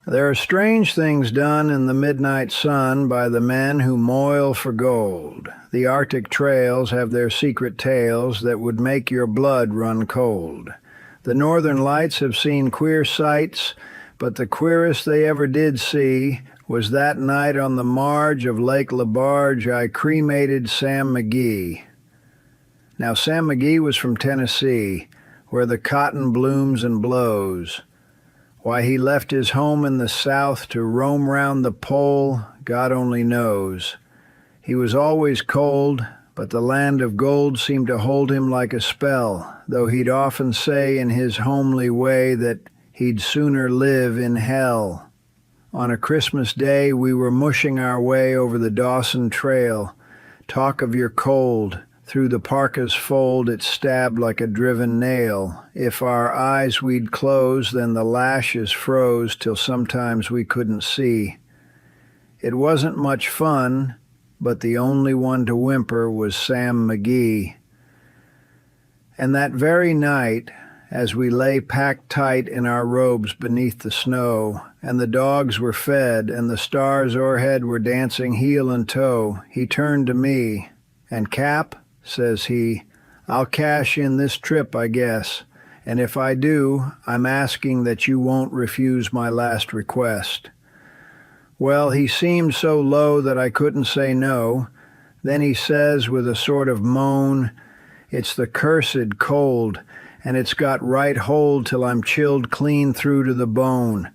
There are strange things done in the midnight sun by the men who moil for gold. The Arctic trails have their secret tales that would make your blood run cold. The northern lights have seen queer sights, but the queerest they ever did see was that night on the marge of Lake Lebarge I cremated Sam McGee. Now, Sam McGee was from Tennessee, where the cotton blooms and blows. Why he left his home in the South to roam round the pole, God only knows. He was always cold, but the land of gold seemed to hold him like a spell, though he'd often say in his homely way that he'd sooner live in hell. On a Christmas day, we were mushing our way over the Dawson trail. Talk of your cold. Through the parka's fold it stabbed like a driven nail. If our eyes we'd close, then the lashes froze till sometimes we couldn't see. It wasn't much fun, but the only one to whimper was Sam McGee. And that very night, as we lay packed tight in our robes beneath the snow, and the dogs were fed, and the stars o'erhead were dancing heel and toe, he turned to me, and Cap, says he, I'll cash in this trip, I guess, and if I do, I'm asking that you won't refuse my last request. Well, he seemed so low that I couldn't say no. Then he says with a sort of moan, it's the cursed cold, and it's got right hold till I'm chilled clean through to the bone.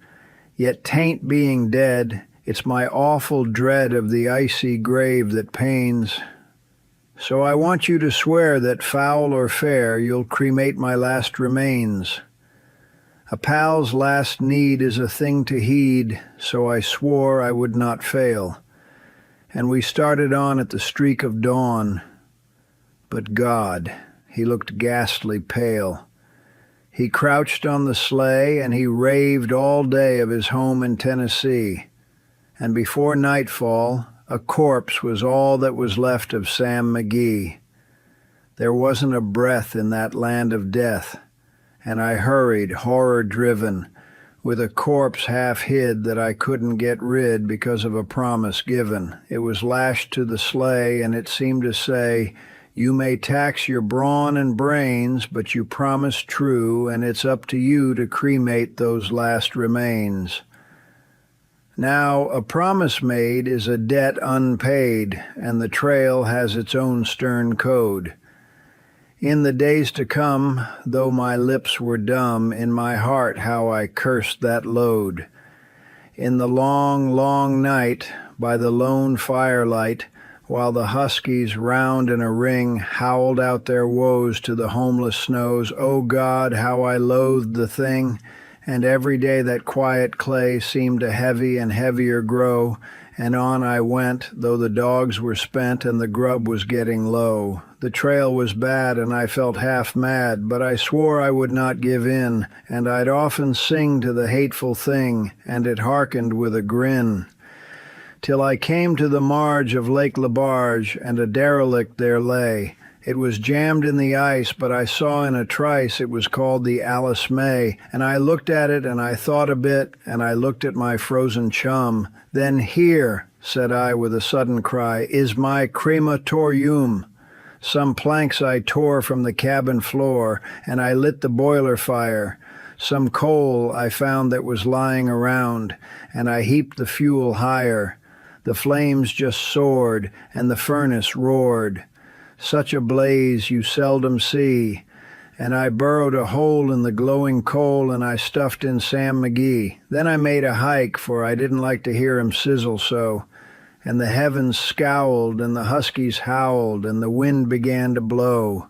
Yet 'tain't being dead, it's my awful dread of the icy grave that pains. So I want you to swear that, foul or fair, you'll cremate my last remains. A pal's last need is a thing to heed, so I swore I would not fail. And we started on at the streak of dawn. But God, he looked ghastly pale. He crouched on the sleigh, and he raved all day of his home in Tennessee. And before nightfall, a corpse was all that was left of Sam McGee. There wasn't a breath in that land of death, and I hurried, horror-driven, with a corpse half hid that I couldn't get rid because of a promise given. It was lashed to the sleigh, and it seemed to say, you may tax your brawn and brains, but you promised true, and it's up to you to cremate those last remains. Now, a promise made is a debt unpaid, and the trail has its own stern code. In the days to come, though my lips were dumb, in my heart how I cursed that load. In the long, long night, by the lone firelight, while the huskies round in a ring howled out their woes to the homeless snows, oh God, how I loathed the thing! And every day that quiet clay seemed to heavy and heavier grow, and on I went, though the dogs were spent and the grub was getting low. The trail was bad, and I felt half mad, but I swore I would not give in, and I'd often sing to the hateful thing, and it hearkened with a grin. Till I came to the marge of Lake Lebarge, and a derelict there lay. It was jammed in the ice, but I saw in a trice it was called the Alice May, and I looked at it and I thought a bit, and I looked at my frozen chum. Then here, said I with a sudden cry, is my crematorium. Some planks I tore from the cabin floor, and I lit the boiler fire. Some coal I found that was lying around, and I heaped the fuel higher. The flames just soared, and the furnace roared. Such a blaze you seldom see, and I burrowed a hole in the glowing coal, and I stuffed in Sam McGee. Then I made a hike, for I didn't like to hear him sizzle so, and the heavens scowled, and the huskies howled, and the wind began to blow.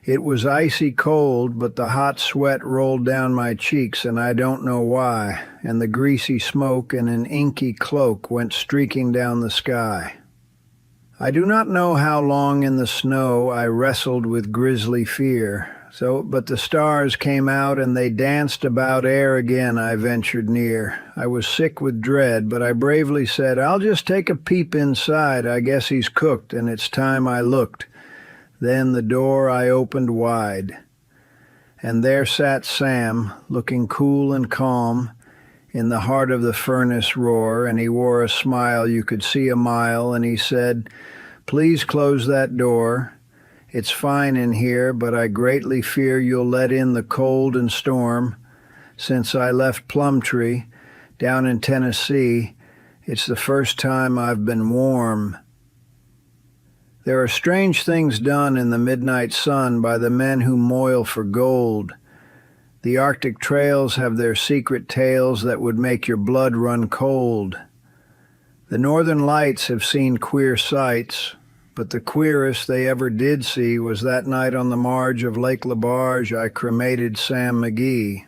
It was icy cold, but the hot sweat rolled down my cheeks, and I don't know why, and the greasy smoke in an inky cloak went streaking down the sky. I do not know how long in the snow I wrestled with grisly fear, but the stars came out and they danced about ere again I ventured near. I was sick with dread, but I bravely said, I'll just take a peep inside, I guess he's cooked, and it's time I looked. Then the door I opened wide, and there sat Sam, looking cool and calm, in the heart of the furnace roar, and he wore a smile you could see a mile, and he said, "Please close that door. It's fine in here, but I greatly fear you'll let in the cold and storm. Since I left Plumtree, down in Tennessee, it's the first time I've been warm." There are strange things done in the midnight sun by the men who moil for gold. The Arctic trails have their secret tales that would make your blood run cold. The Northern Lights have seen queer sights, but the queerest they ever did see was that night on the marge of Lake Lebarge I cremated Sam McGee.